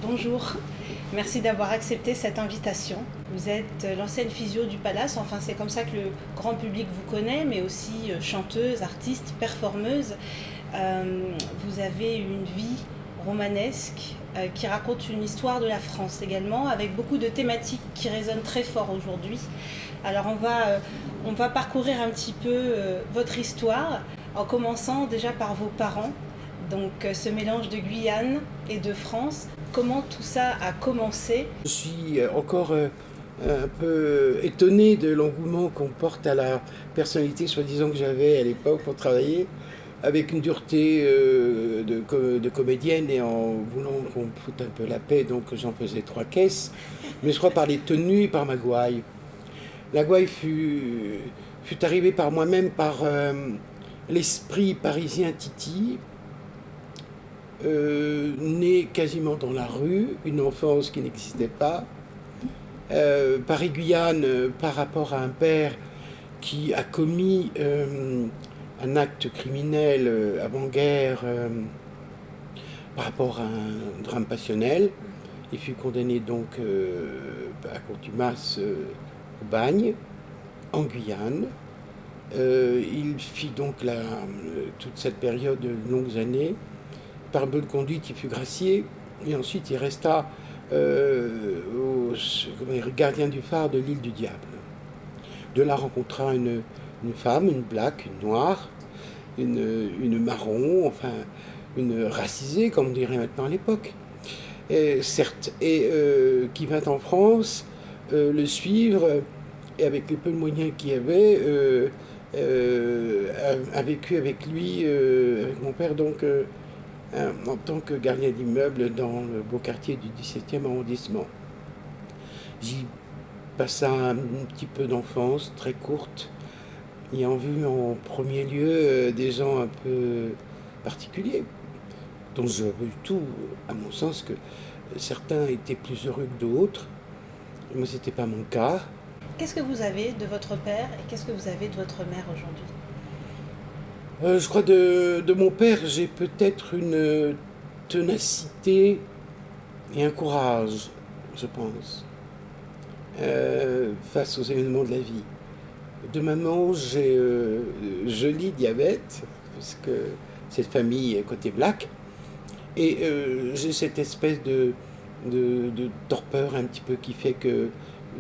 bonjour. Merci d'avoir accepté cette invitation. Vous êtes l'ancienne physio du Palace, enfin c'est comme ça que le grand public vous connaît, mais aussi chanteuse, artiste, performeuse. Vous avez une vie romanesque qui raconte une histoire de la France également, avec beaucoup de thématiques qui résonnent très fort aujourd'hui. Alors on va parcourir un petit peu votre histoire, en commençant déjà par vos parents. Donc ce mélange de Guyane et de France, comment tout ça a commencé? Je suis encore un peu étonné de l'engouement qu'on porte à la personnalité soi-disant que j'avais à l'époque pour travailler, avec une dureté de comédienne et en voulant qu'on me foute un peu la paix, donc j'en faisais 3 caisses, mais je crois par les tenues et par ma gouaille. La gouaille fut arrivée par moi-même, par l'esprit parisien Titi, né quasiment dans la rue, une enfance qui n'existait pas, Paris-Guyane par rapport à un père qui a commis un acte criminel avant-guerre par rapport à un drame passionnel. Il fut condamné donc à contumace au bagne, en Guyane. Il fit donc toute cette période de longues années. Par bonne conduite, il fut gracié, et ensuite il resta gardien du phare de l'île du Diable. De là rencontra une femme, une black, une noire, une marron, enfin une racisée, comme on dirait maintenant à l'époque, certes, et qui vint en France le suivre, et avec les peu de moyens qu'il y avait, a vécu avec lui, avec mon père, donc en tant que gardien d'immeuble dans le beau quartier du 17e arrondissement. J'y passa un petit peu d'enfance, très courte, ayant vu en premier lieu des gens un peu particuliers, dont j'avais eu tout, à mon sens, que certains étaient plus heureux que d'autres. Moi, ce n'était pas mon cas. Qu'est-ce que vous avez de votre père et qu'est-ce que vous avez de votre mère aujourd'hui? Je crois de mon père, j'ai peut-être une ténacité et un courage, je pense, face aux événements de la vie. De maman, j'ai joli diabète, parce que cette famille est côté black, et j'ai cette espèce de torpeur un petit peu qui fait que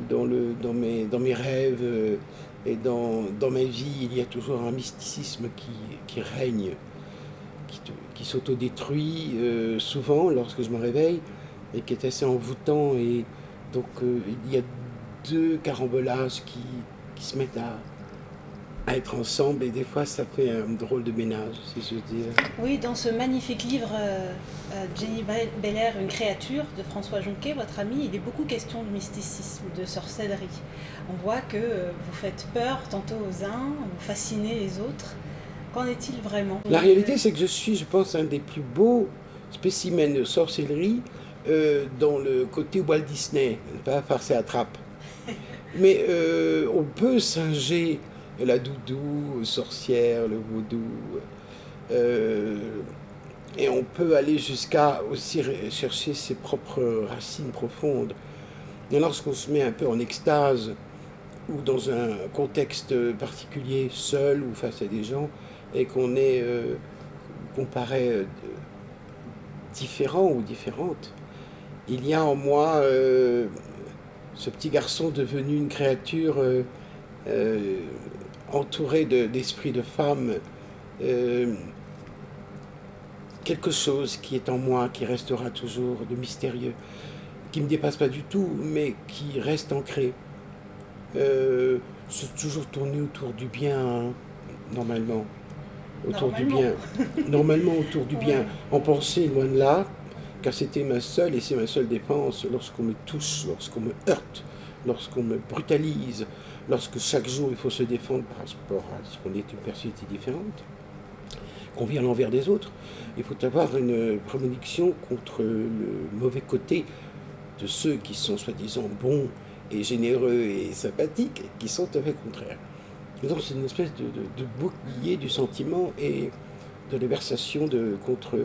dans mes rêves et dans ma vie, il y a toujours un mysticisme qui règne, qui s'autodétruit souvent lorsque je me réveille, et qui est assez envoûtant. Et donc il y a 2 carambolages qui se mettent à être ensemble, et des fois ça fait un drôle de ménage, si je veux dire. Oui, dans ce magnifique livre Jenny Belair, Une créature, de François Jonquet, votre ami, il est beaucoup question de mysticisme, de sorcellerie. On voit que vous faites peur tantôt aux uns, vous fascinez les autres. Qu'en est-il vraiment? La réalité, c'est que je suis, je pense, un des plus beaux spécimens de sorcellerie dans le côté Walt Disney, pas farce et attrape. Mais on peut singer la doudou, sorcière, le vaudou, et on peut aller jusqu'à aussi chercher ses propres racines profondes. Et lorsqu'on se met un peu en extase, ou dans un contexte particulier, seul ou face à des gens, et qu'on paraît différent ou différente, il y a en moi ce petit garçon devenu une créature entouré d'esprit de femme, quelque chose qui est en moi, qui restera toujours de mystérieux, qui ne me dépasse pas du tout, mais qui reste ancré. C'est toujours tourné autour du bien, hein, normalement. Du bien. Normalement autour du bien. Ouais. En pensée, loin de là, car c'était ma seule, et c'est ma seule défense lorsqu'on me touche, lorsqu'on me heurte, lorsqu'on me brutalise, lorsque chaque jour il faut se défendre par rapport à ce qu'on est une personnalité différente, qu'on vit à l'envers des autres. Il faut avoir une prédilection contre le mauvais côté de ceux qui sont soi-disant bons et généreux et sympathiques, qui sont tout à fait contraires. Donc c'est une espèce de bouclier du sentiment et de la versation contre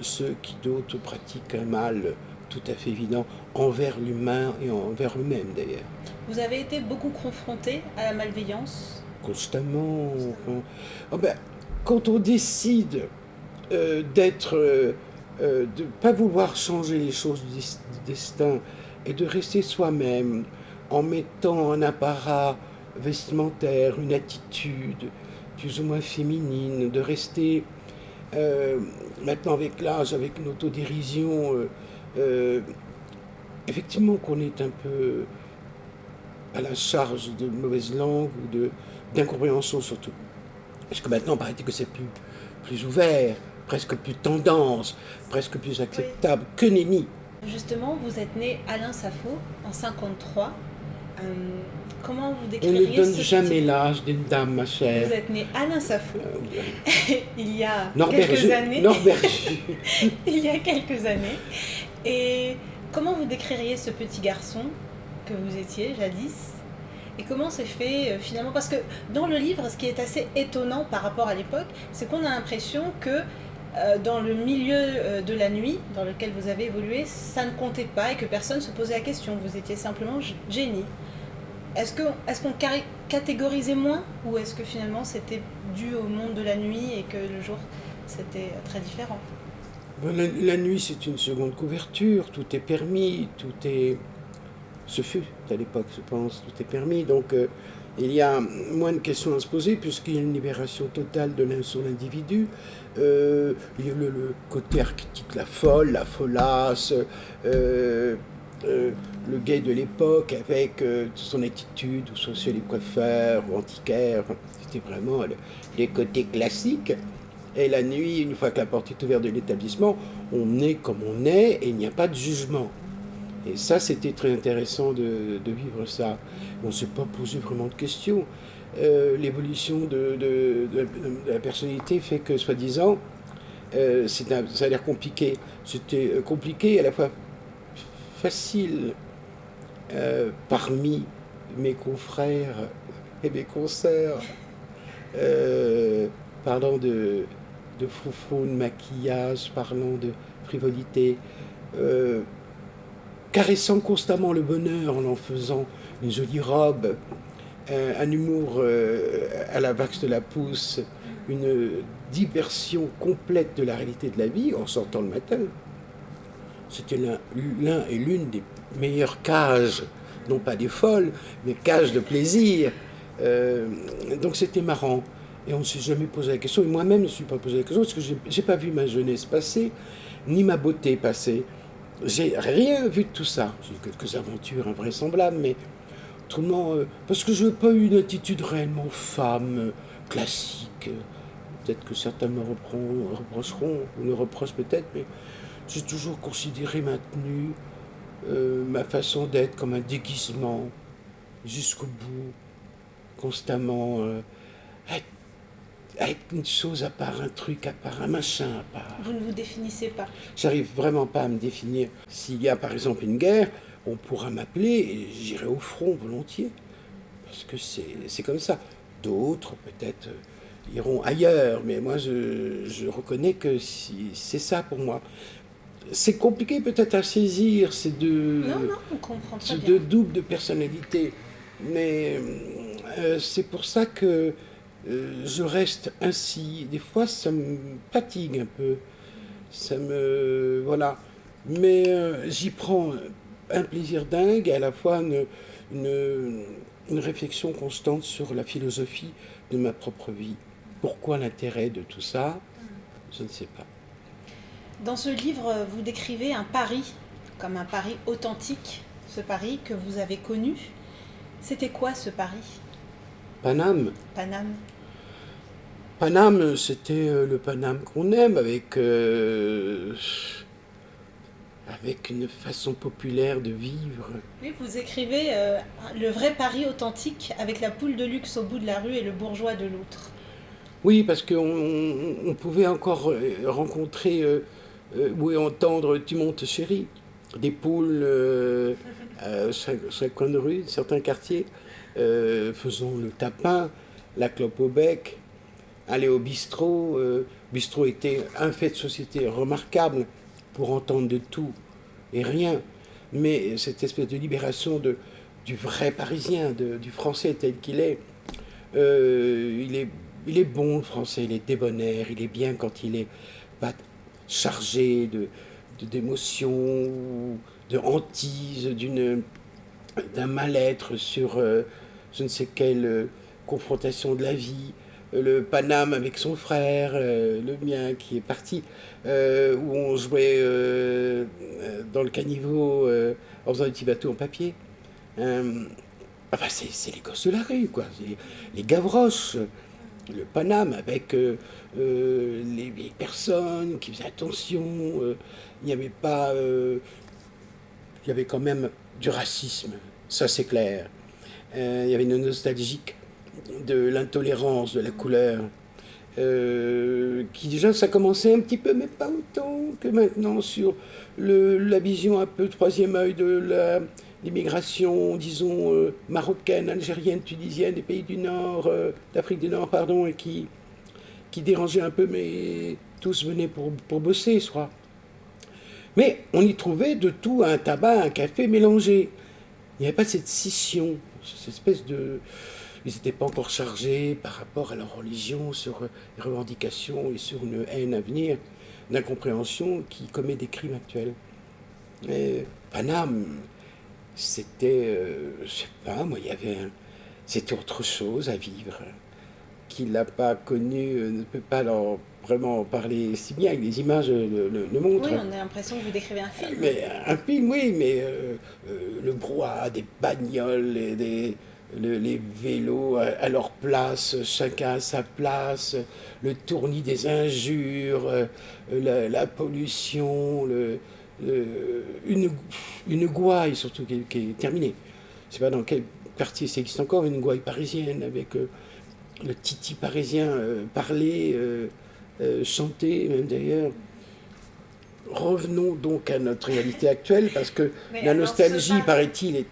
ceux qui d'autres pratiquent un mal tout à fait évident envers l'humain et envers eux-mêmes d'ailleurs. Vous avez été beaucoup confronté à la malveillance? Constamment. Enfin, quand on décide de ne pas vouloir changer les choses du destin et de rester soi-même en mettant un apparat vestimentaire, une attitude plus ou moins féminine, de rester maintenant avec l'âge, avec une autodérision, effectivement qu'on est un peu à la charge de mauvaise langue ou d'incompréhension surtout. Parce que maintenant, paraît-il que c'est plus ouvert, presque plus tendance, presque plus acceptable. Oui. Que nenni. Justement, vous êtes né Alain Safo en 53. Comment vous décririez On ne donne jamais l'âge d'une dame, ma chère. Vous êtes né Alain Safo il y a quelques années. Il y a quelques années. Et comment vous décririez ce petit garçon que vous étiez jadis? Et comment c'est fait finalement? Parce que dans le livre, ce qui est assez étonnant par rapport à l'époque, c'est qu'on a l'impression que dans le milieu de la nuit dans lequel vous avez évolué, ça ne comptait pas et que personne ne se posait la question. Vous étiez simplement génie. Est-ce qu'on catégorisait moins ou est-ce que finalement c'était dû au monde de la nuit et que le jour c'était très différent? La nuit c'est une seconde couverture, tout est permis, ce fut à l'époque je pense, tout est permis, donc il y a moins de questions à se poser puisqu'il y a une libération totale de son individu. Il y a le côté archétype, la folle, la folasse, le gay de l'époque avec son attitude, ou social et coiffeur, ou antiquaire. C'était vraiment les côtés classiques. Et la nuit, une fois que la porte est ouverte de l'établissement, on est comme on est et il n'y a pas de jugement. Et ça, c'était très intéressant de vivre ça. On ne s'est pas posé vraiment de questions. L'évolution de la personnalité fait que, soi-disant, ça a l'air compliqué. C'était compliqué et à la fois facile parmi mes confrères et mes consoeurs, parlant de froufrou, de maquillage, parlant de frivolité, caressant constamment le bonheur en faisant une jolie robe, un humour à la vax de la pousse, une diversion complète de la réalité de la vie en sortant le matin. C'était l'un et l'une des meilleures cages, non pas des folles, mais cages de plaisir. Donc c'était marrant. Et on ne s'est jamais posé la question, et moi-même ne me suis pas posé la question, parce que je n'ai pas vu ma jeunesse passer, ni ma beauté passer. J'ai rien vu de tout ça. J'ai eu quelques aventures invraisemblables, mais autrement, parce que je n'ai pas eu une attitude réellement femme, classique. Peut-être que certains me reprocheront, ou me reprochent peut-être, mais j'ai toujours considéré ma tenue, ma façon d'être comme un déguisement, jusqu'au bout, constamment, être une chose à part, un truc à part, un machin à part. Vous ne vous définissez pas? J'arrive vraiment pas à me définir. S'il y a par exemple une guerre, on pourra m'appeler et j'irai au front volontiers. Parce que c'est comme ça. D'autres peut-être iront ailleurs, mais moi je reconnais que c'est ça pour moi. C'est compliqué peut-être à saisir ces deux, on comprend très bien. Deux doubles de personnalité. Mais c'est pour ça que je reste ainsi. Des fois, ça me fatigue un peu. Voilà. Mais j'y prends un plaisir dingue et à la fois une réflexion constante sur la philosophie de ma propre vie. Pourquoi l'intérêt de tout ça? Je ne sais pas. Dans ce livre, vous décrivez un Paris comme un Paris authentique, ce Paris que vous avez connu. C'était quoi ce Paris? Paname. Paname. Paname, c'était le Paname qu'on aime avec une façon populaire de vivre. Oui, vous écrivez le vrai Paris authentique avec la poule de luxe au bout de la rue et le bourgeois de l'autre. Oui, parce qu'on pouvait encore rencontrer ou entendre Tu montes chérie, des poules à chaque coin de rue, certains quartiers, faisant le tapin, la clope au bec, aller au bistrot. Bistrot était un fait de société remarquable pour entendre de tout, et rien. Mais cette espèce de libération du vrai Parisien, du Français tel qu'il est, il est bon le Français, il est débonnaire, il est bien quand il est pas chargé d'émotions, de hantises, d'un mal-être sur je ne sais quelle confrontation de la vie. Le Paname avec son frère, le mien qui est parti, où on jouait dans le caniveau en faisant des petits bateaux en papier. Enfin, c'est les gosses de la rue, quoi. C'est les Gavroches, le Paname avec les vieilles personnes qui faisaient attention. Il n'y avait pas. Il y avait quand même du racisme, ça c'est clair. Il y avait une nostalgique de l'intolérance de la couleur. Qui déjà, ça commençait un petit peu, mais pas autant que maintenant, sur la vision un peu troisième œil de l'immigration, disons, marocaine, algérienne, tunisienne, des pays du Nord, d'Afrique du Nord, pardon, et qui dérangeait un peu, mais tous venaient pour bosser, je crois. Mais on y trouvait de tout, un tabac, un café mélangé. Il n'y avait pas cette scission, cette espèce de... Ils n'étaient pas encore chargés par rapport à leur religion sur les revendications et sur une haine à venir, d'incompréhension qui commet des crimes actuels. Et Paname, c'était, je sais pas, moi, c'était autre chose à vivre. Qui ne l'a pas connu ne peut pas alors vraiment en parler si bien, les images le montrent. Oui, on a l'impression que vous décrivez un film. Mais, un film, oui, mais le brouhaha des bagnoles, les vélos à leur place, chacun à sa place, le tournis des injures, la pollution, une gouaille surtout qui est terminée. Je ne sais pas dans quel quartier ça existe encore, une gouaille parisienne avec le titi parisien parler, chanter même d'ailleurs. Revenons donc à notre réalité actuelle, parce que la nostalgie, paraît-il,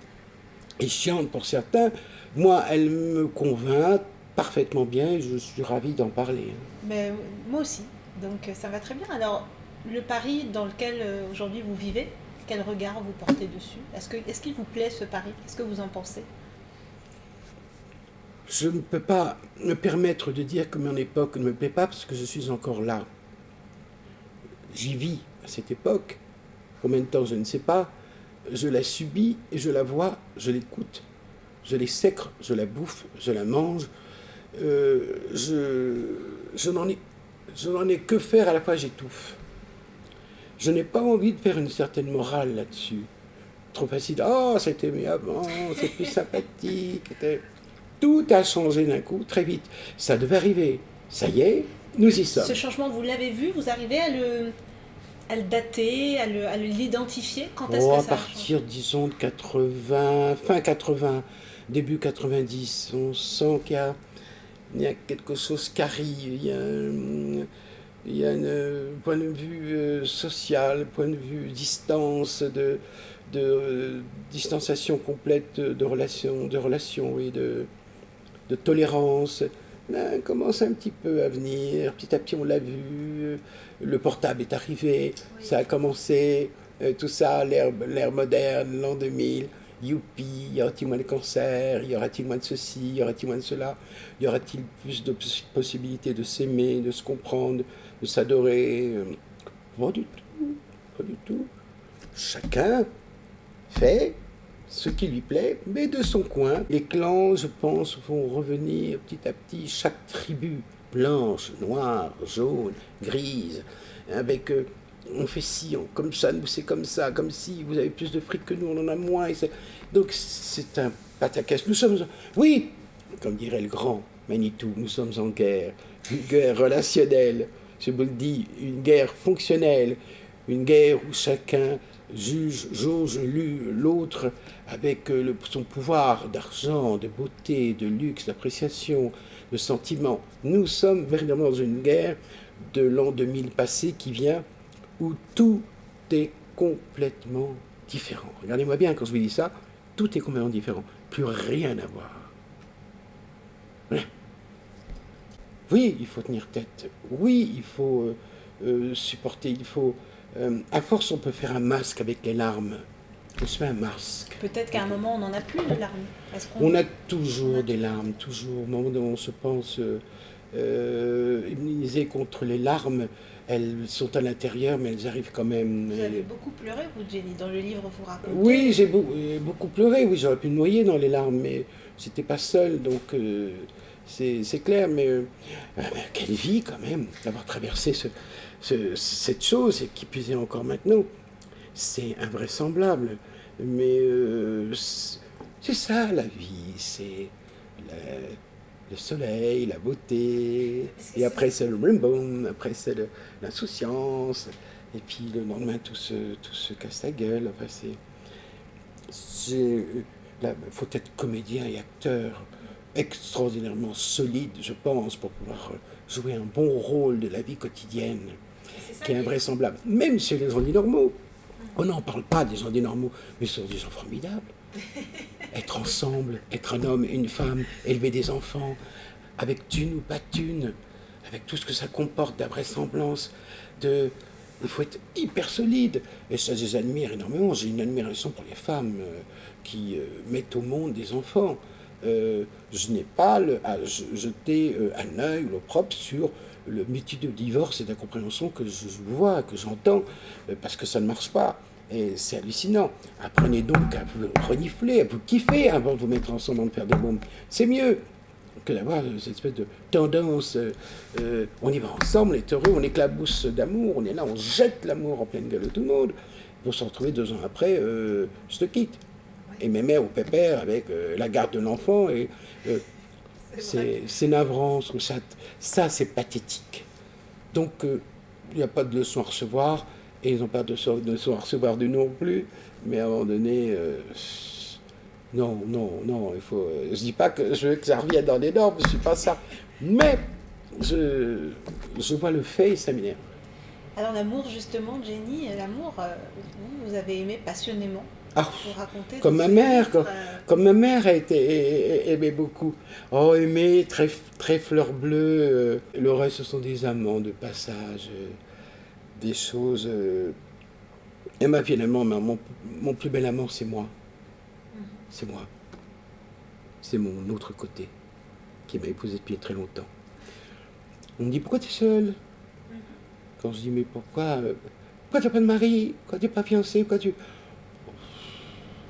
est chiante pour certains. Moi, elle me convainc parfaitement bien et je suis ravi d'en parler. Mais moi aussi, donc ça va très bien. Alors, le Paris dans lequel aujourd'hui vous vivez, quel regard vous portez dessus? Est-ce qu'il vous plaît ce Paris? Qu'est-ce que vous en pensez? Je ne peux pas me permettre de dire que mon époque ne me plaît pas parce que je suis encore là. J'y vis à cette époque. Combien de temps, je ne sais pas. Je la subis et je la vois, je l'écoute. Je l'exècre, je la bouffe, je la mange. Je n'en ai que faire, à la fois j'étouffe. Je n'ai pas envie de faire une certaine morale là-dessus. Trop facile. Oh, c'était mieux avant, c'est plus sympathique. Tout a changé d'un coup, très vite. Ça devait arriver. Ça y est, nous y sommes. Ce changement, vous l'avez vu? Vous arrivez à le dater, à l'identifier? Quand est-ce que ça à partir, disons, de 80, fin 80, début 90, on sent qu'il y a quelque chose qui arrive. Il y a un point de vue social, point de vue distance, de distanciation complète de relations et de tolérance. Là, commence un petit peu à venir. Petit à petit, on l'a vu. Le portable est arrivé. Oui. Ça a commencé. Tout ça, l'ère moderne, l'an 2000. Youpi, y aura-t-il moins de cancer? Y aura-t-il moins de ceci? Y aura-t-il moins de cela? Y aura-t-il plus de possibilités de s'aimer, de se comprendre, de s'adorer? Pas du tout. Pas du tout. Chacun fait ce qui lui plaît, mais de son coin. Les clans, je pense, vont revenir petit à petit. Chaque tribu, blanche, noire, jaune, grise, avec on fait ci, comme ça, nous c'est comme ça, comme si vous avez plus de fric que nous, on en a moins. Donc c'est un pataquès. Nous sommes, oui, comme dirait le grand Manitou, nous sommes en guerre. Une guerre relationnelle, je vous le dis, une guerre fonctionnelle, une guerre où chacun juge, jauge l'autre avec son pouvoir d'argent, de beauté, de luxe, d'appréciation, de sentiment. Nous sommes véritablement dans une guerre de l'an 2000 passé qui vient, où tout est complètement différent. Regardez-moi bien quand je vous dis ça, tout est complètement différent. Plus rien à voir. Rien. Oui, il faut tenir tête. Oui, il faut supporter, il faut À force, on peut faire un masque avec les larmes. On se fait un masque. Peut-être qu'à un moment, on n'en a plus de larmes. On a toujours des larmes, toujours. Au moment où on se pense immunisé contre les larmes, elles sont à l'intérieur, mais elles arrivent quand même. Vous avez beaucoup pleuré, vous, Jenny, dans le livre, vous racontez. Oui, j'ai beaucoup pleuré, oui, j'aurais pu me noyer dans les larmes, mais j'étais pas seul, donc c'est clair, mais quelle vie quand même, d'avoir traversé cette chose, et qui plus est encore maintenant. C'est invraisemblable, mais c'est ça la vie, c'est le soleil, la beauté, et après c'est le rainbow, après c'est l'insouciance, et puis le lendemain tout se casse la gueule. Enfin, faut être comédien et acteur extraordinairement solide, je pense, pour pouvoir jouer un bon rôle de la vie quotidienne, qui est invraisemblable, même chez les gens dits normaux. On n'en parle pas des gens dits normaux, mais ce sont des gens formidables. Être ensemble, être un homme et une femme, élever des enfants, avec thune ou pas thune, avec tout ce que ça comporte d'invraisemblance, il faut être hyper solide. Et ça, je les admire énormément. J'ai une admiration pour les femmes qui mettent au monde des enfants. Je n'ai pas à jeter un œil ou l'opprobre sur le métier de divorce et d'incompréhension que je vois, que j'entends, parce que ça ne marche pas. Et c'est hallucinant. Apprenez donc à vous renifler, à vous kiffer avant de vous mettre ensemble en faire des bombes. C'est mieux que d'avoir cette espèce de tendance. On y va ensemble, on est heureux, on éclabousse d'amour, on est là, on jette l'amour en pleine gueule de tout le monde, pour se retrouver 2 ans après, je te quitte. Et mes mères ou pépère avec la garde de l'enfant. Et c'est navrant, je trouve ça c'est pathétique. Donc il n'y a pas de leçon à recevoir, et ils n'ont pas de leçon à recevoir de nous non plus, mais à un moment donné, non, il faut. Je dis pas que je veux que ça revienne dans les normes, je suis pas ça, mais je vois le fait et ça m'énerve. Alors l'amour, justement, Jenny, l'amour, vous avez aimé passionnément. Ah, comme ma mère, comme ma mère aimait beaucoup. Oh, aimait, très, très fleur bleue. Le reste, ce sont des amants de passage, des choses. Et moi, finalement, mon plus bel amour, c'est moi. C'est moi. C'est mon autre côté, qui m'a épousé depuis très longtemps. On me dit, pourquoi tu es seule? Quand je dis, mais pourquoi tu n'as pas de mari? Pourquoi tu n'es pas fiancée? Pourquoi tu...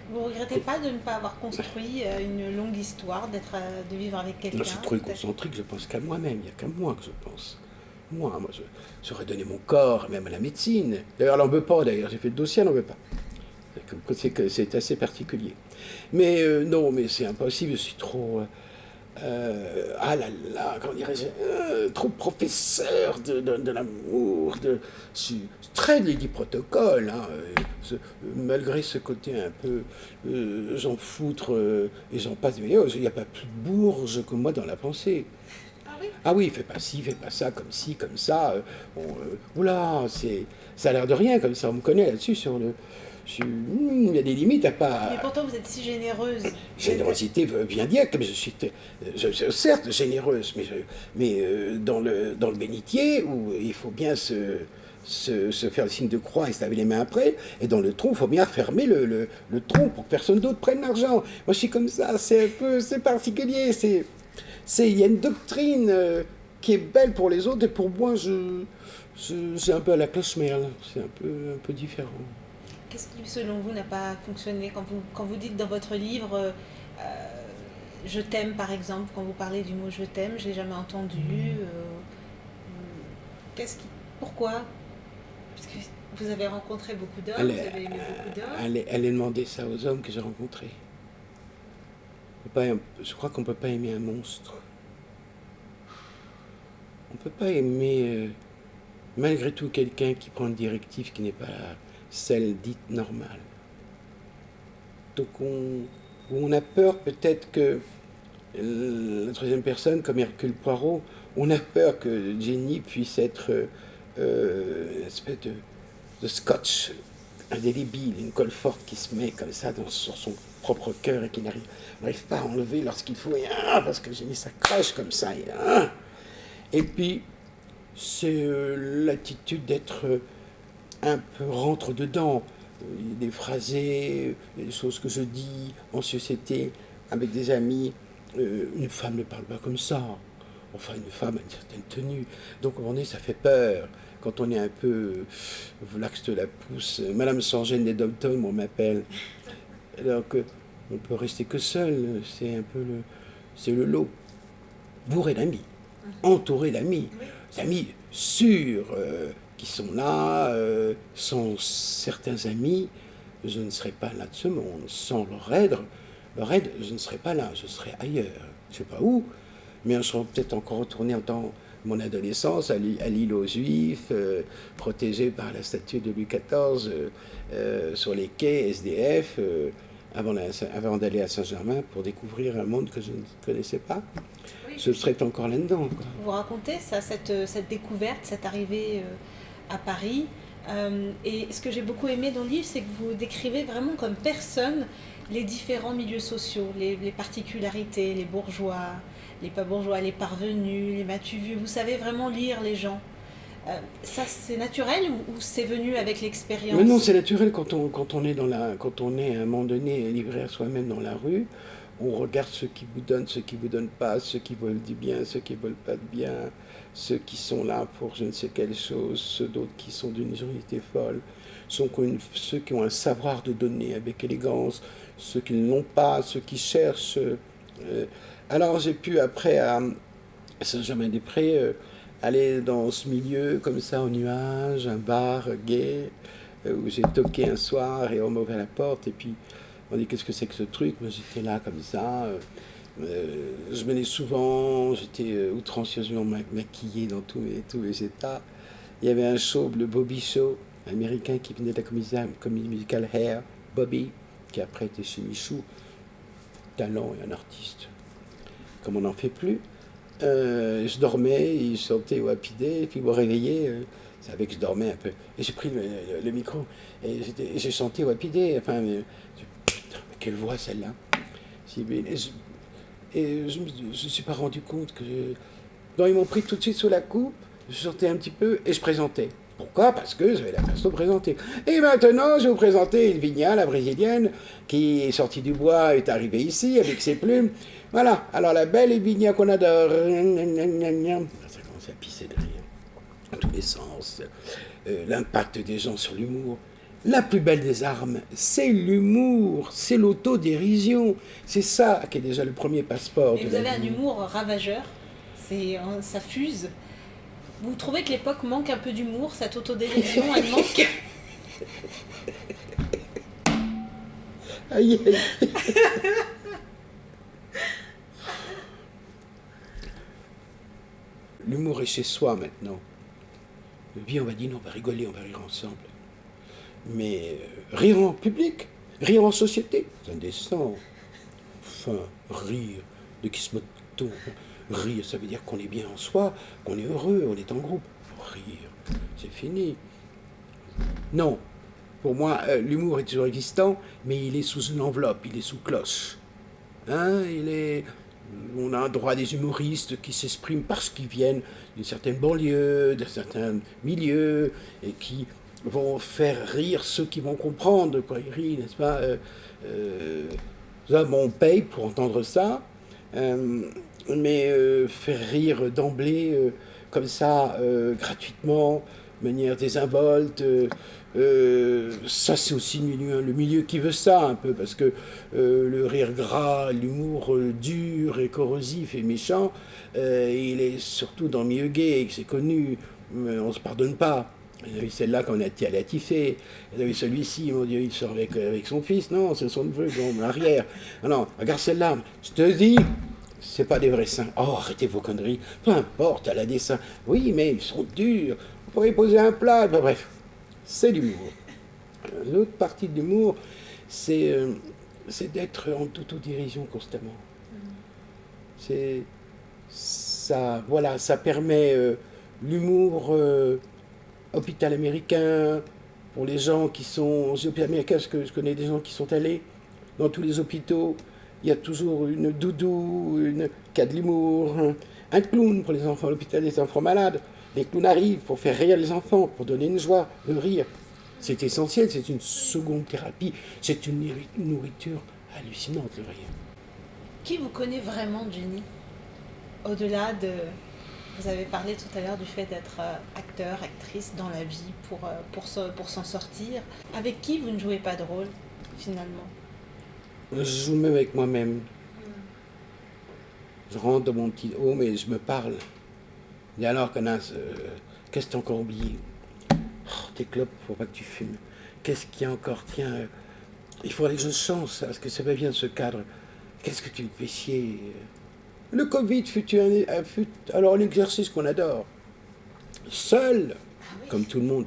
Vous ne regrettez pas de ne pas avoir construit une longue histoire, de vivre avec quelqu'un? Non, je suis trop égocentrique, je pense qu'à moi-même, il n'y a qu'à moi que je pense. Moi, j'aurais donné mon corps, même à la médecine. D'ailleurs, elle n'en veut pas, d'ailleurs, j'ai fait le dossier, elle n'en veut pas. C'est assez particulier. Mais non, mais c'est impossible, je suis trop... ah là là, comment dirais-je, trop professeur de l'amour, je suis très Lady Protocole, hein, malgré ce côté un peu j'en foutre et j'en passe, mais il n'y a pas plus bourge que moi dans la pensée. Ah oui, fais pas ci, fais pas ça, comme ci, comme ça. Oula, ça a l'air de rien comme ça, on me connaît là-dessus il y a des limites à pas... Mais pourtant, vous êtes si généreuse. Générosité veut bien dire que je suis certes généreuse, mais dans le bénitier, où il faut bien se faire le signe de croix et se laver les mains après, et dans le tronc, il faut bien fermer le tronc pour que personne d'autre prenne l'argent. Moi, je suis comme ça, c'est particulier, il y a une doctrine qui est belle pour les autres, et pour moi, c'est un peu à la cloche-merle, c'est un peu différent. Qu'est-ce qui, selon vous, n'a pas fonctionné quand vous dites dans votre livre je t'aime, par exemple, quand vous parlez du mot je t'aime, je ne l'ai jamais entendu. Pourquoi? Parce que vous avez rencontré beaucoup d'hommes, vous avez aimé beaucoup d'hommes. Allez demander ça aux hommes que j'ai rencontrés. Je crois qu'on ne peut pas aimer un monstre. On ne peut pas aimer, malgré tout, quelqu'un qui prend une directive qui n'est pas celle dite normale. Donc on a peur peut-être que la troisième personne, comme Hercule Poirot, on a peur que Jenny puisse être une espèce de scotch indélébile, une colle forte qui se met comme ça sur son propre cœur et qui n'arrive pas à enlever lorsqu'il faut, parce que Jenny s'accroche comme ça. Et puis, c'est l'attitude d'être un peu rentre dedans. Des phrasés, des choses que je dis en société avec des amis. Une femme ne parle pas comme ça. Enfin, une femme a une certaine tenue. Donc, ça fait peur. Quand on est un peu l'axe de la pousse, Madame Sans-Gêne des Dom-Tom, on m'appelle. Alors que on peut rester que seul. C'est un peu c'est le lot. Bourré d'amis, entouré d'amis, d'amis sûrs qui sont là. Sans certains amis, je ne serais pas là de ce monde. Sans leur aide, je ne serais pas là, je serais ailleurs. Je ne sais pas où, mais je serais peut-être encore retourné en temps mon adolescence à l'île aux Juifs, protégé par la statue de Louis XIV, sur les quais SDF, avant d'aller à Saint-Germain pour découvrir un monde que je ne connaissais pas. Je serais encore là-dedans. Vous racontez ça, cette découverte, cette arrivée à Paris. Et ce que j'ai beaucoup aimé dans le livre, c'est que vous décrivez vraiment comme personne les différents milieux sociaux, les particularités, les bourgeois, les pas bourgeois, les parvenus, les m'as-tu vu. Vous savez vraiment lire les gens. Ça, c'est naturel ou c'est venu avec l'expérience? Non, c'est naturel quand on est quand on est à un moment donné livré à soi-même dans la rue. On regarde ceux qui vous donnent, ceux qui vous donnent pas, ceux qui veulent du bien, ceux qui veulent pas de bien, ceux qui sont là pour je ne sais quelle chose, ceux d'autres qui sont d'une générosité folle, ceux qui ont un savoir de donner avec élégance, ceux qui ne l'ont pas, ceux qui cherchent. Alors j'ai pu après à Saint-Germain-des-Prés aller dans ce milieu comme ça au nuage, un bar gay où j'ai toqué un soir et on m'a ouvert la porte et puis on dit qu'est-ce que c'est que ce truc. Moi j'étais là comme ça, je venais souvent, j'étais outrancieusement maquillé dans tous mes états. Il y avait un show, le Bobby Show américain qui venait de la comédie musicale Hair, Bobby, qui après était chez Michou, talent et un artiste comme on n'en fait plus. Je dormais, il chantait au Happy Day, et puis il m'a réveillé, c'est avec que je dormais un peu. Et j'ai pris le micro, et j'ai chanté au Happy Day, enfin, putain, mais quelle voix celle-là. Et je ne me suis pas rendu compte que... Donc ils m'ont pris tout de suite sous la coupe, je chantais un petit peu, et je présentais. Pourquoi? Parce que j'avais la façon de présenter. Et maintenant, je vais vous présenter Elvinia, la brésilienne, qui est sortie du bois, est arrivée ici avec ses plumes. Voilà, alors la belle Elvinia qu'on adore. Ça commence à pisser de rire, dans tous les sens. L'impact des gens sur l'humour. La plus belle des armes, c'est l'humour, c'est l'autodérision. C'est ça qui est déjà le premier passeport. Et vous avez un humour ravageur, ça fuse. Vous trouvez que l'époque manque un peu d'humour, cette autodérision, elle manque? Aïe, aïe. L'humour est chez soi maintenant. Bien, on va dire non, on va rigoler, on va rire ensemble. Mais rire en public, rire en société, c'est indécent. Enfin, rire, de qui se moque-t-on? Rire, ça veut dire qu'on est bien en soi, qu'on est heureux, on est en groupe. Rire, c'est fini. Non, pour moi, l'humour est toujours existant, mais il est sous une enveloppe, il est sous cloche. Hein, on a un droit des humoristes qui s'expriment parce qu'ils viennent d'une certaine banlieue, d'un certain milieu, et qui vont faire rire ceux qui vont comprendre quand ils rient, n'est-ce pas? On paye pour entendre ça. Mais faire rire d'emblée, comme ça, gratuitement, de manière désinvolte, ça c'est aussi le milieu qui veut ça un peu, parce que le rire gras, l'humour dur et corrosif et méchant, il est surtout dans le milieu gay, c'est connu, on ne se pardonne pas. Il y a eu celle-là qu'on a allé à Tiffé. Il y a eu celui-ci, mon Dieu, il sort avec son fils. Non, c'est son neveu, bon, l'arrière. Non, regarde celle-là, je te dis, c'est pas des vrais seins. Oh, arrêtez vos conneries. Peu importe, elle a des seins. Oui, mais ils sont durs. Vous pourriez poser un plat. Enfin, bref, c'est l'humour. L'autre partie de l'humour, c'est d'être en autodérision constamment. C'est ça, voilà, ça permet l'humour hôpital américain, pour les gens qui sont aux hôpitaux américains, parce que je connais des gens qui sont allés dans tous les hôpitaux. Il y a toujours une doudou, qui a de l'humour, un clown pour l'hôpital des enfants malades. Les clowns arrivent pour faire rire les enfants, pour donner une joie, le rire. C'est essentiel, c'est une seconde thérapie, c'est une nourriture hallucinante, le rire. Qui vous connaît vraiment, Jenny? Au-delà de... Vous avez parlé tout à l'heure du fait d'être acteur, actrice dans la vie pour s'en sortir. Avec qui vous ne jouez pas de rôle, finalement? Je joue même avec moi-même. Je rentre dans mon petit home et je me parle. Et alors, connasse, qu'est-ce que t'as encore oublié? Oh, tes clopes, faut pas que tu fumes. Qu'est-ce qu'il y a encore? Tiens, il faudrait que je change ça, parce que ça va bien ce cadre. Qu'est-ce que tu me fais chier? Le Covid fut alors un exercice qu'on adore. Seul, comme tout le monde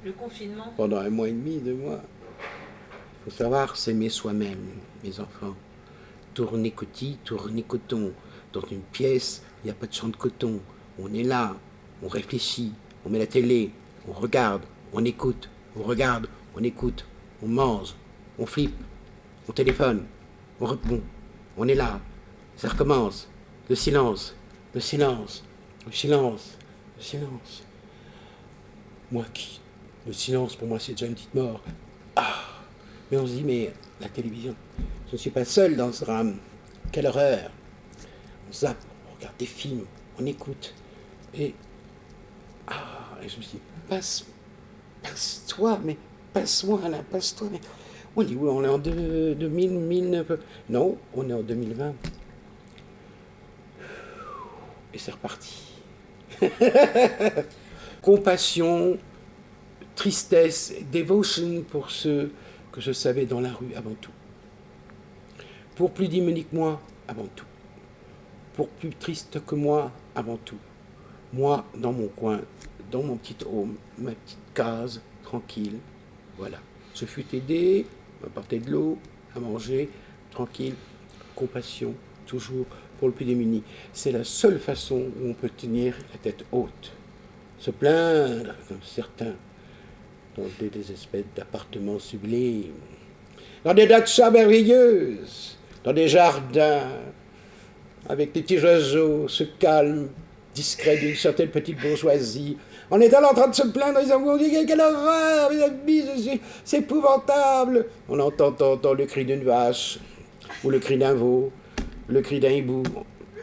le confinement. Pendant 1 mois et demi, 2 mois. Il faut savoir s'aimer soi-même, mes enfants. Tourner-cotis, tourner-coton. Dans une pièce, il n'y a pas de champ de coton. On est là, on réfléchit, on met la télé, on regarde, on écoute, on regarde, on écoute, on mange, on flippe, on téléphone, on répond, on est là. Ça recommence. Le silence, le silence, le silence, le silence. Moi qui? Le silence, pour moi, c'est déjà une petite mort. Ah! Mais on se dit, mais la télévision, je ne suis pas seul dans ce drame. Quelle horreur! On zappe, on regarde des films, on écoute. Et je me dis, passe-toi, mais passe-moi là, passe-toi. Mais on dit, oui, on est en 2009. Non, on est en 2020. Et c'est reparti. Compassion, tristesse, devotion pour ceux que je savais dans la rue avant tout. Pour plus démunis que moi, avant tout. Pour plus triste que moi, avant tout. Moi, dans mon coin, dans mon petit home, ma petite case, tranquille. Voilà. Je fus aidé, m'apporter de l'eau, à manger, tranquille. Compassion, toujours pour le plus démuni. C'est la seule façon où on peut tenir la tête haute. Se plaindre, comme certains, dans des espèces d'appartements sublimes, dans des datchas merveilleuses, dans des jardins, avec des petits oiseaux, ce calme discret d'une certaine petite bourgeoisie. On est alors en train de se plaindre, ils ont dit quelle horreur, mes amis, c'est épouvantable. On entend le cri d'une vache, ou le cri d'un veau, le cri d'un hibou.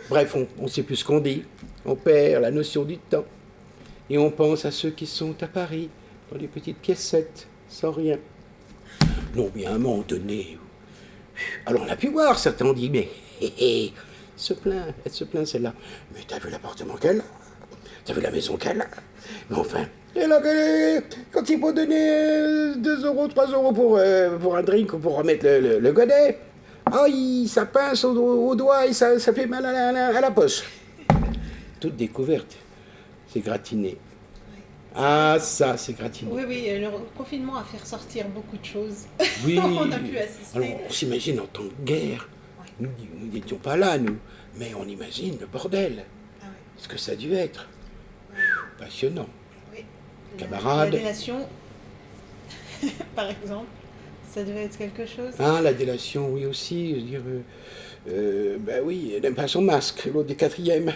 Bref, on ne sait plus ce qu'on dit. On perd la notion du temps. Et on pense à ceux qui sont à Paris, dans des petites piécettes, sans rien. Non, mais à un moment donné... Alors on a pu voir, certains ont dit, mais... elle se plaint celle-là. Mais t'as vu l'appartement qu'elle a? T'as vu la maison qu'elle a? Mais enfin... Et là, quand il faut donner 2 euros, 3 euros pour un drink ou pour remettre le godet, ça pince au doigt et ça fait mal à la poche. Toute découverte. C'est gratiné. Ah, ça, c'est gratiné. Oui, le confinement a fait ressortir beaucoup de choses. Oui. On a pu assister. Alors, on s'imagine en temps de guerre. Oui. Nous n'étions pas là, nous. Mais on imagine le bordel. Ce que ça a dû être. Oui. Passionnant. Oui. Camarades. La délation, par exemple, ça devait être quelque chose. Ah, la délation, oui aussi. Je veux dire, ben oui, elle n'aime pas son masque, l'autre des 4e.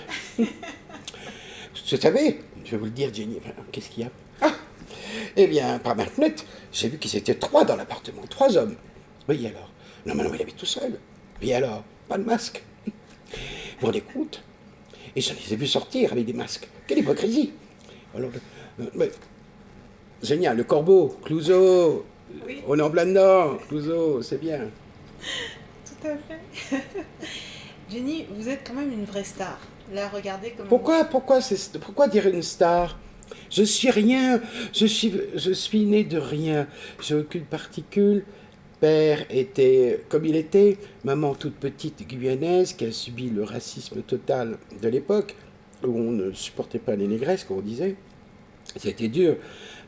Vous savez, je vais vous le dire, Jenny, qu'est-ce qu'il y a? Eh bien, par ma fenêtre, j'ai vu qu'ils étaient 3 dans l'appartement, 3 hommes. Oui, alors? Non, il habite tout seul. Et alors? Pas de masque. Vous vous rendez compte? Et je les ai vus sortir avec des masques. Quelle hypocrisie! Alors, génial, le corbeau, Clouseau. Oui. On est en plein dedans, Clouseau, c'est bien. Tout à fait. Jenny, vous êtes quand même une vraie star. Là, regardez comment... Pourquoi dire une star? Je suis rien, je suis né de rien. J'ai aucune particule. Père était comme il était, maman toute petite guyanaise qui a subi le racisme total de l'époque, où on ne supportait pas les négresses, comme on disait. C'était dur.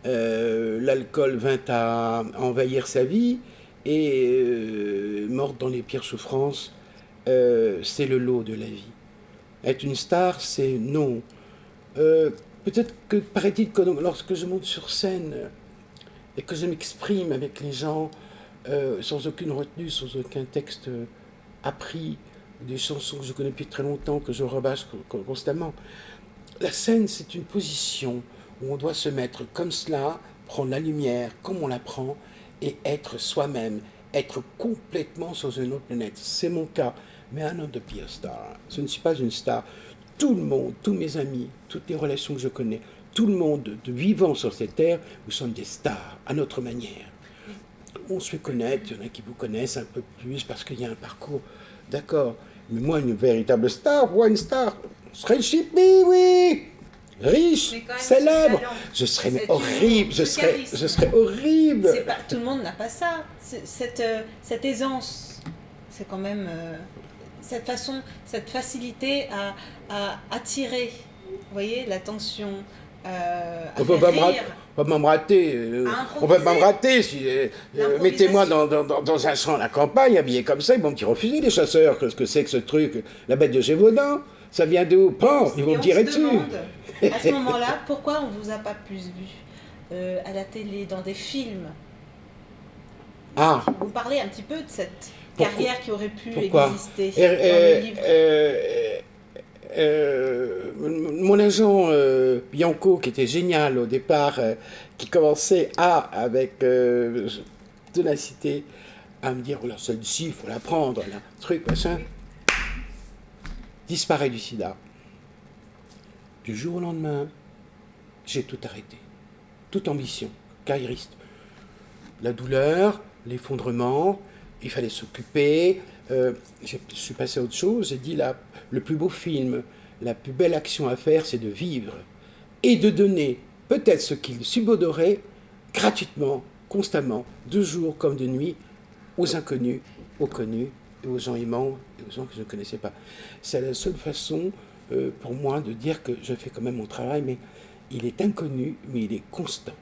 L'alcool vint à envahir sa vie et morte dans les pires souffrances, c'est le lot de la vie. Être une star, c'est non. Peut-être que, paraît-il, que lorsque je monte sur scène et que je m'exprime avec les gens sans aucune retenue, sans aucun texte appris, des chansons que je connais depuis très longtemps, que je rebâche constamment, la scène, c'est une position où on doit se mettre comme cela, prendre la lumière comme on la prend et être soi-même, être complètement sur une autre planète. C'est mon cas. Mais I'm not the peer star. Je ne suis pas une star. Tout le monde, tous mes amis, toutes les relations que je connais, tout le monde de vivant sur cette terre, nous sommes des stars, à notre manière. On se fait connaître, il y en a qui vous connaissent un peu plus parce qu'il y a un parcours. D'accord. Mais moi, une véritable star, moi, une star, serait me, oui, riche, célèbre. Je serais horrible, je serais horrible. Pas, tout le monde n'a pas ça. Cette aisance, c'est quand même cette façon, cette facilité à attirer, vous voyez, l'attention. On va pas me rater. On va pas me rater. Si, mettez-moi dans un champ à la campagne, habillé comme ça, ils vont me refuser les chasseurs. Qu'est-ce que c'est que ce truc? La bête de Gévaudan? Ça vient d'où? Pan, ils vont me tirer dessus. À ce moment-là, pourquoi on ne vous a pas plus vu à la télé, dans des films? Vous parlez un petit peu de cette carrière qui aurait pu exister dans le livre. Mon agent Bianco, qui était génial au départ, qui commençait avec ténacité à me dire, oh là, celle-ci, il faut la prendre, là, truc, machin, disparaît du sida. Du jour au lendemain, j'ai tout arrêté. Toute ambition, carriériste. La douleur, l'effondrement, il fallait s'occuper. Je suis passé à autre chose, j'ai dit le plus beau film, la plus belle action à faire, c'est de vivre et de donner peut-être ce qu'il subodorait gratuitement, constamment, de jour comme de nuit, aux inconnus, aux connus, et aux gens aimants, et aux gens que je ne connaissais pas. C'est la seule façon pour moi de dire que je fais quand même mon travail, mais il est inconnu, mais il est constant.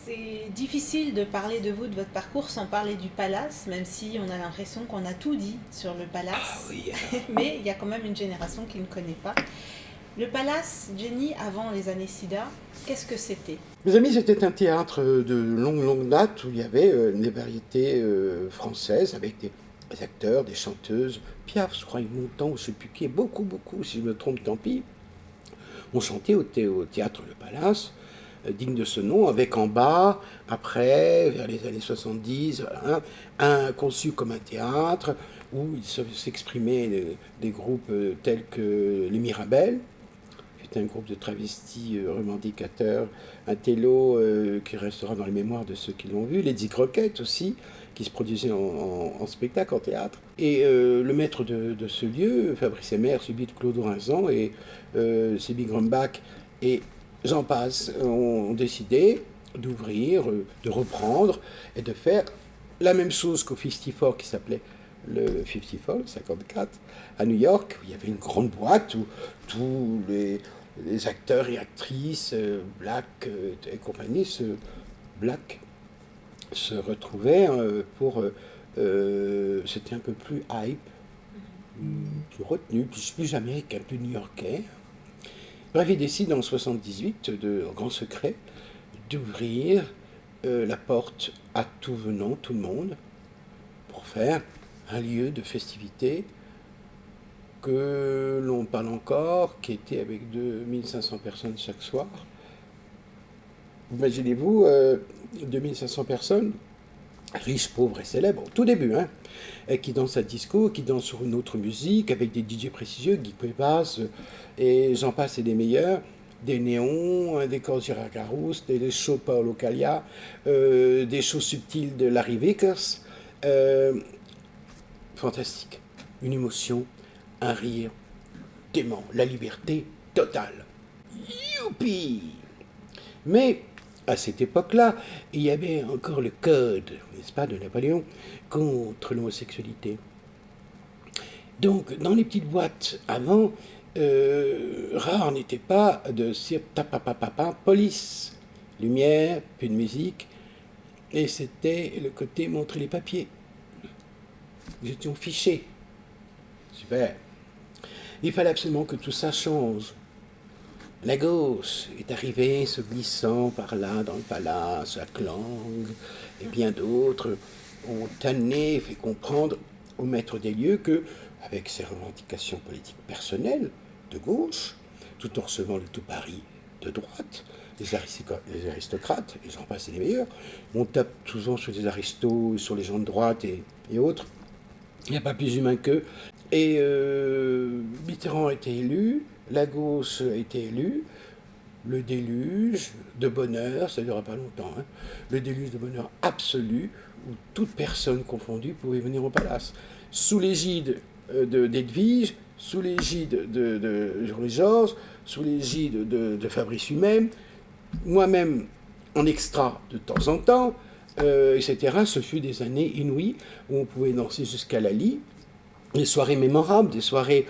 C'est difficile de parler de vous, de votre parcours, sans parler du Palace, même si on a l'impression qu'on a tout dit sur le Palace. Ah oui, mais il y a quand même une génération qui ne connaît pas. Le Palace, Jenny, avant les années SIDA, qu'est-ce que c'était? Mes amis, c'était un théâtre de longue date où il y avait des variétés françaises avec des acteurs, des chanteuses. Piaf, je crois, longtemps, je ne sais plus qui, beaucoup, si je me trompe, tant pis. On chantait au théâtre Le Palace, digne de ce nom, avec en bas, après, vers les années 70, un conçu comme un théâtre, où il s'exprimaient des groupes tels que les Mirabelles, qui est un groupe de travestis revendicateurs, un télo qui restera dans les mémoires de ceux qui l'ont vu, les Dick Rockets aussi, qui se produisaient en spectacle, en théâtre. Et le maître de ce lieu, Fabrice Emmer, suivi de Claude Orinzan et Sylvie Grumbach, et j'en passe, ont décidé d'ouvrir, de reprendre et de faire la même chose qu'au 54 qui s'appelait le 54, 54, à New York, où il y avait une grande boîte où tous les acteurs et actrices black et compagnie se retrouvaient pour... c'était un peu plus hype, plus retenu, plus américain, plus new-yorkais. Bref, il décide en 1978, en grand secret, d'ouvrir la porte à tout venant, tout le monde, pour faire un lieu de festivité que l'on parle encore, qui était avec 2500 personnes chaque soir. Imaginez-vous, 2500 personnes, riches, pauvres et célèbres, au tout début, qui dansent à disco, qui dansent sur une autre musique, avec des DJ précieux, Guy Cuevas, et j'en passe et des meilleurs, des néons, un décor Gérard Garouste, des shows Paolo Calia, des shows subtils de Larry Vickers. Fantastique. Une émotion, un rire, dément, la liberté totale. Youpi! Mais à cette époque-là, il y avait encore le code, n'est-ce pas, de Napoléon, contre l'homosexualité. Donc, dans les petites boîtes, avant, rare n'était pas de police, lumière, peu de musique, et c'était le côté montrer les papiers. Nous étions fichés. Super. Il fallait absolument que tout ça change. La gauche est arrivée se glissant par là dans le palace, à Klang et bien d'autres ont tanné, fait comprendre au maître des lieux que, avec ses revendications politiques personnelles de gauche, tout en recevant le tout Paris de droite, les aristocrates, et j'en passe, c'est les meilleurs. On tape souvent sur les aristos, sur les gens de droite et autres. Il n'y a pas plus humain qu'eux. Et Mitterrand a été élu, la gauche a été élue, le déluge de bonheur, ça ne durera pas longtemps, hein, le déluge de bonheur absolu, où toute personne confondue pouvait venir au palace. Sous l'égide d'Edwige, sous l'égide de Georges, sous l'égide de Fabrice lui-même, moi-même en extra de temps en temps, etc. Ce fut des années inouïes où on pouvait danser jusqu'à Lali. Des soirées mémorables, des soirées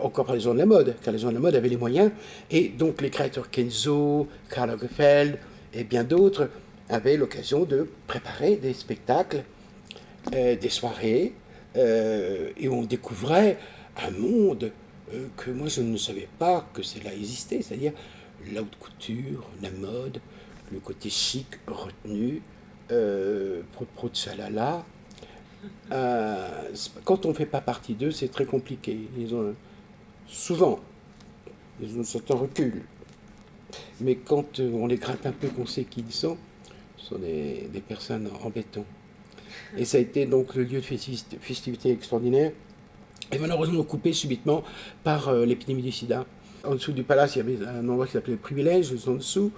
encore par les gens de la mode, car les gens de la mode avaient les moyens, et donc les créateurs Kenzo, Karl Lagerfeld et bien d'autres avaient l'occasion de préparer des spectacles, des soirées, et on découvrait un monde que moi je ne savais pas que cela existait, c'est-à-dire la haute couture, la mode, le côté chic retenu, pro de chalala. Quand on ne fait pas partie d'eux, c'est très compliqué. Souvent, ils ont un certain recul. Mais quand on les gratte un peu, qu'on sait qui ils sont, ce sont des personnes en béton. Et ça a été donc le lieu de festivité extraordinaire, et malheureusement coupé subitement par l'épidémie du sida. En dessous du palace, il y avait un endroit qui s'appelait le Privilège, juste en dessous,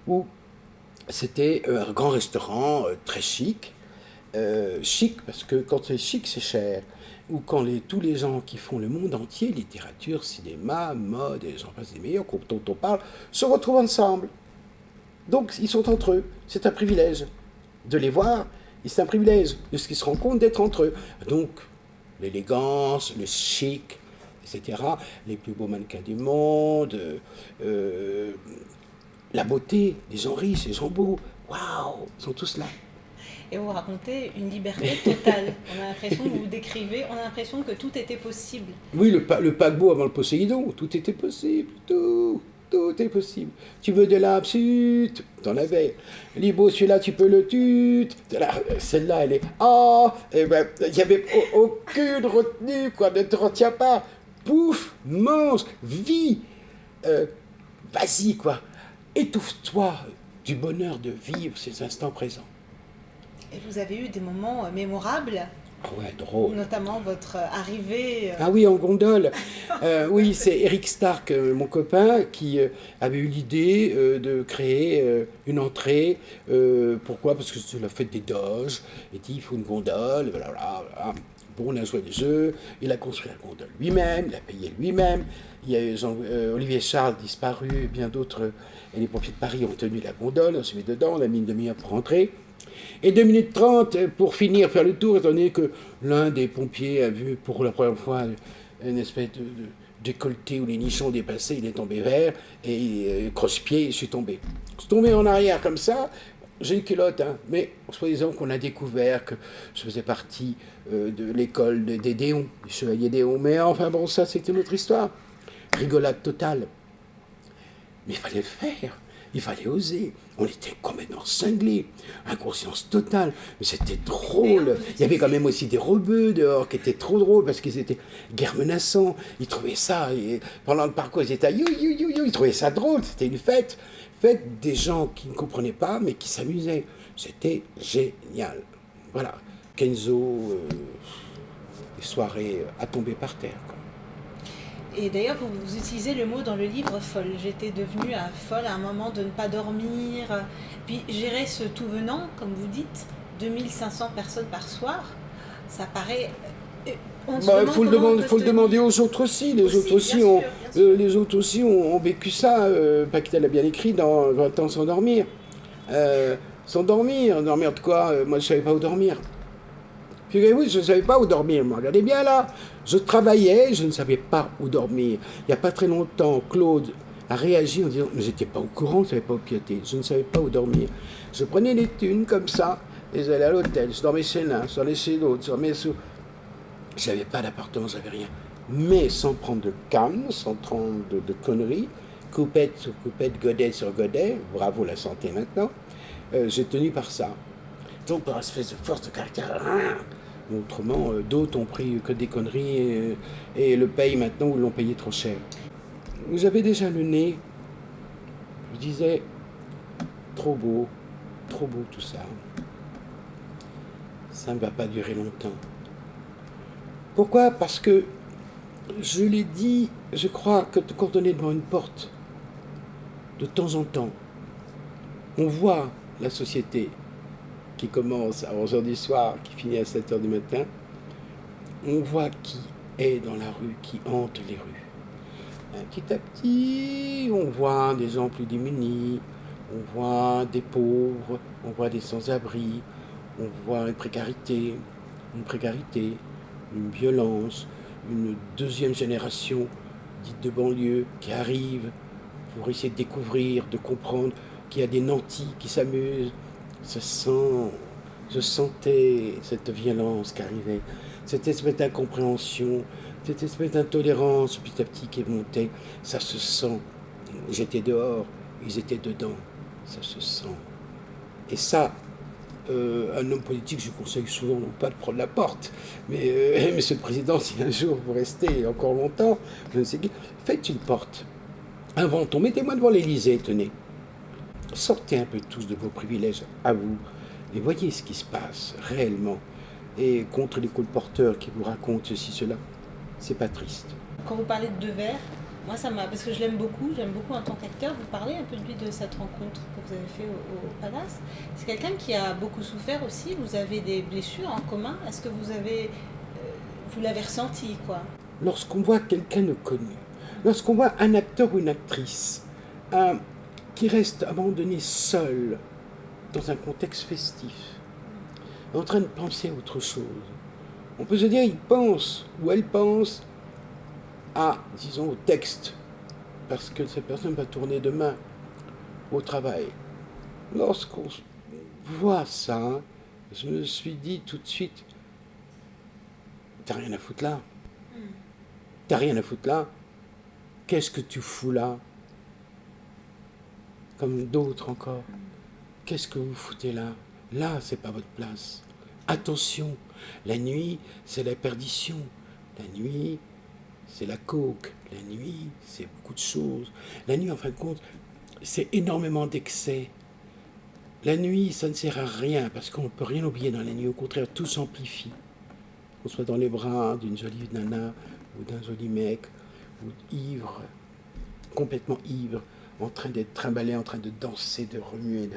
où c'était un grand restaurant très chic. Chic, parce que quand c'est chic, c'est cher. Ou quand tous les gens qui font le monde entier, littérature, cinéma, mode, et j'en passe des meilleurs, dont on parle, se retrouvent ensemble. Donc, ils sont entre eux. C'est un privilège de les voir, et c'est un privilège de ce qu'ils se rendent compte d'être entre eux. Donc, l'élégance, le chic, etc., les plus beaux mannequins du monde, la beauté, les gens riches, les gens beaux, waouh, ils sont tous là. Et vous racontez une liberté totale. On a l'impression que vous décrivez, on a l'impression que tout était possible. Oui, le paquebot avant le Poséidon, tout était possible, tout est possible. Tu veux de l'absurde, t'en avais. Libo, celui-là, tu peux le tut. Celle-là, elle est... il n'y avait aucune retenue, quoi, ne te retiens pas. Pouf, mange, vis. Vas-y, quoi. Étouffe-toi du bonheur de vivre ces instants présents. Et vous avez eu des moments mémorables, ouais, drôle. Notamment votre arrivée. Ah oui, en gondole. Oui, c'est Eric Stark, mon copain, qui avait eu l'idée de créer une entrée. Pourquoi ? Parce que c'est la fête des Doges. Il dit il faut une gondole. Voilà. Bon, on a joué des jeux. Il a construit la gondole lui-même. Il a payé lui-même. Il y a eu Olivier Charles disparu. Et bien d'autres. Et les pompiers de Paris ont tenu la gondole. On s'est mis dedans. On a mis une demi-heure pour rentrer. Et 2 minutes 30 pour finir, faire le tour, étant donné que l'un des pompiers a vu pour la première fois une espèce de décolleté où les nichons dépassaient, il est tombé vert, et croche-pied, je suis tombé. Je suis tombé en arrière comme ça, j'ai une culotte, hein, mais soi-disant qu'on a découvert que je faisais partie de l'école des Déons, des chevaliers Déons, mais enfin bon, ça c'était notre histoire. Rigolade totale. Mais il fallait le faire. Il fallait oser. On était complètement cinglés. Inconscience totale. Mais c'était drôle. Il y avait quand même aussi des rebeux dehors qui étaient trop drôles parce qu'ils étaient guère menaçants. Ils trouvaient ça. Pendant le parcours, ils étaient Ils trouvaient ça drôle. C'était une fête. Fête des gens qui ne comprenaient pas mais qui s'amusaient. C'était génial. Voilà. Kenzo, des soirées à tomber par terre, quoi. Et d'ailleurs, vous utilisez le mot dans le livre folle. J'étais devenue folle à un moment de ne pas dormir. Puis gérer ce tout venant, comme vous dites, 2500 personnes par soir, ça paraît... Il faut le demander aux autres aussi. Les autres aussi ont vécu ça. Paquita l'a bien écrit dans 20 ans sans dormir. Dormir de quoi ? Moi, je ne savais pas où dormir. Figurez-vous, je ne savais pas où dormir. Moi, regardez bien là. Je travaillais, je ne savais pas où dormir. Il n'y a pas très longtemps, Claude a réagi en disant « Mais j'étais pas au courant, je ne savais pas où piéter. Je ne savais pas où dormir. » Je prenais les thunes comme ça et j'allais à l'hôtel. Je dormais chez l'un, je dormais chez l'autre, je dormais sous... Je n'avais pas d'appartement, je n'avais rien. Mais sans prendre de calme, sans prendre de conneries, coupette sur coupette, godet sur godet, bravo la santé maintenant, j'ai tenu par ça. Donc par une espèce de force de caractère... Autrement, d'autres ont pris que des conneries et le payent maintenant ou l'ont payé trop cher. Vous avez déjà le nez disais, trop beau tout ça. Ça ne va pas durer longtemps. Pourquoi? Parce que, je l'ai dit, je crois que quand on est devant une porte, de temps en temps, on voit la société qui commence à 11h du soir, qui finit à 7h du matin. On voit qui est dans la rue, qui hante les rues. Petit à petit, on voit des gens plus démunis, on voit des pauvres, on voit des sans-abri, on voit une précarité, une violence, une deuxième génération dite de banlieue qui arrive pour essayer de découvrir, de comprendre qu'il y a des nantis qui s'amusent. Je sentais cette violence qui arrivait, cette espèce d'incompréhension, cette espèce d'intolérance petit à petit qui montait. Ça se sent. J'étais dehors, ils étaient dedans. Ça se sent. Et ça, un homme politique, je conseille souvent non pas de prendre la porte, mais Monsieur le Président, si un jour vous restez encore longtemps, je ne sais qui, faites une porte. Inventons, mettez-moi devant l'Élysée, tenez. Sortez un peu tous de vos privilèges à vous et voyez ce qui se passe réellement. Et contre les colporteurs qui vous racontent ceci, cela, c'est pas triste. Quand vous parlez de Devers, moi ça m'a, parce que j'aime beaucoup en tant qu'acteur, vous parlez un peu de lui, de cette rencontre que vous avez fait au Palace. C'est quelqu'un qui a beaucoup souffert aussi, vous avez des blessures en commun, est-ce que vous l'avez ressenti, quoi? Lorsqu'on voit quelqu'un de connu, lorsqu'on voit un acteur ou une actrice qui reste à un moment donné seul dans un contexte festif, en train de penser à autre chose, on peut se dire il pense ou elle pense à, disons, au texte, parce que cette personne va tourner demain au travail. Lorsqu'on voit ça, je me suis dit tout de suite, t'as rien à foutre là. T'as rien à foutre là. Qu'est-ce que tu fous là? Comme d'autres encore. Qu'est-ce que vous foutez là? Là, c'est pas votre place. Attention, la nuit, c'est la perdition. La nuit, c'est la coke. La nuit, c'est beaucoup de choses. La nuit, en fin de compte, c'est énormément d'excès. La nuit, ça ne sert à rien, parce qu'on ne peut rien oublier dans la nuit. Au contraire, tout s'amplifie. Qu'on soit dans les bras d'une jolie nana, ou d'un joli mec, ou ivre, complètement ivre, en train d'être trimballé, en train de danser, de remuer.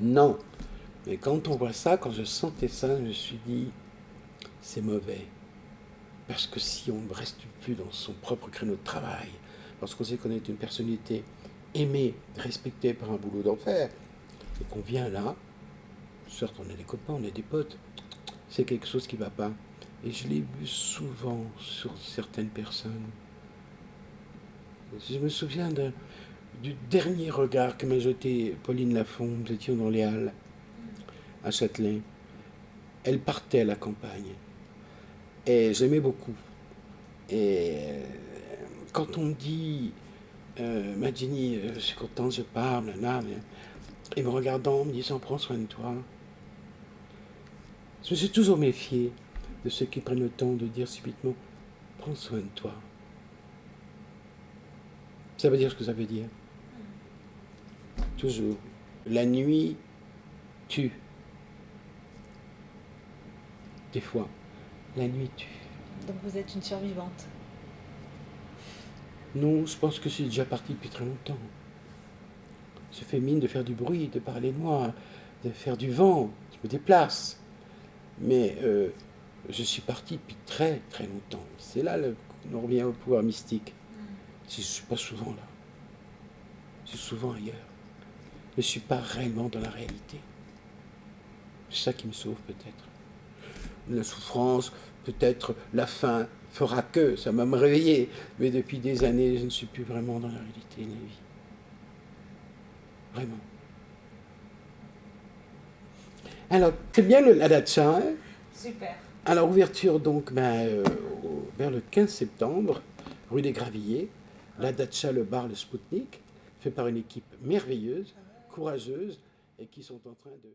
Non. Mais quand on voit ça, quand je sentais ça, je me suis dit, c'est mauvais. Parce que si on ne reste plus dans son propre créneau de travail, lorsqu'on sait qu'on est une personnalité aimée, respectée par un boulot d'enfer, et qu'on vient là, certes on est des copains, on est des potes, c'est quelque chose qui ne va pas. Et je l'ai vu souvent sur certaines personnes. Je me souviens du dernier regard que m'a jeté Pauline Lafont. Nous étions dans les Halles, à Châtelet. Elle partait à la campagne. Et j'aimais beaucoup. Et quand on me dit, Madjini, je suis contente, je parle, là, et me regardant, me disant, prends soin de toi. Je me suis toujours méfié de ceux qui prennent le temps de dire subitement, prends soin de toi. Ça veut dire ce que ça veut dire. Toujours. La nuit tue. Des fois, la nuit tue. Donc vous êtes une survivante? Non, je pense que je suis déjà parti depuis très longtemps. Je fais mine de faire du bruit, de parler de moi, de faire du vent. Je me déplace. Mais je suis parti depuis très très longtemps. C'est là qu'on revient au pouvoir mystique. Je ne suis pas souvent là. Je suis souvent ailleurs. Je ne suis pas réellement dans la réalité. C'est ça qui me sauve peut-être. La souffrance, peut-être la faim fera que ça va me réveiller. Mais depuis des années, je ne suis plus vraiment dans la réalité de la vie. Vraiment. Alors, c'est bien la dacha, hein? Super. Alors, ouverture donc vers le 15 septembre, rue des Gravilliers, la dacha, le bar, le Spoutnik, fait par une équipe merveilleuse, courageuse, et qui sont en train de...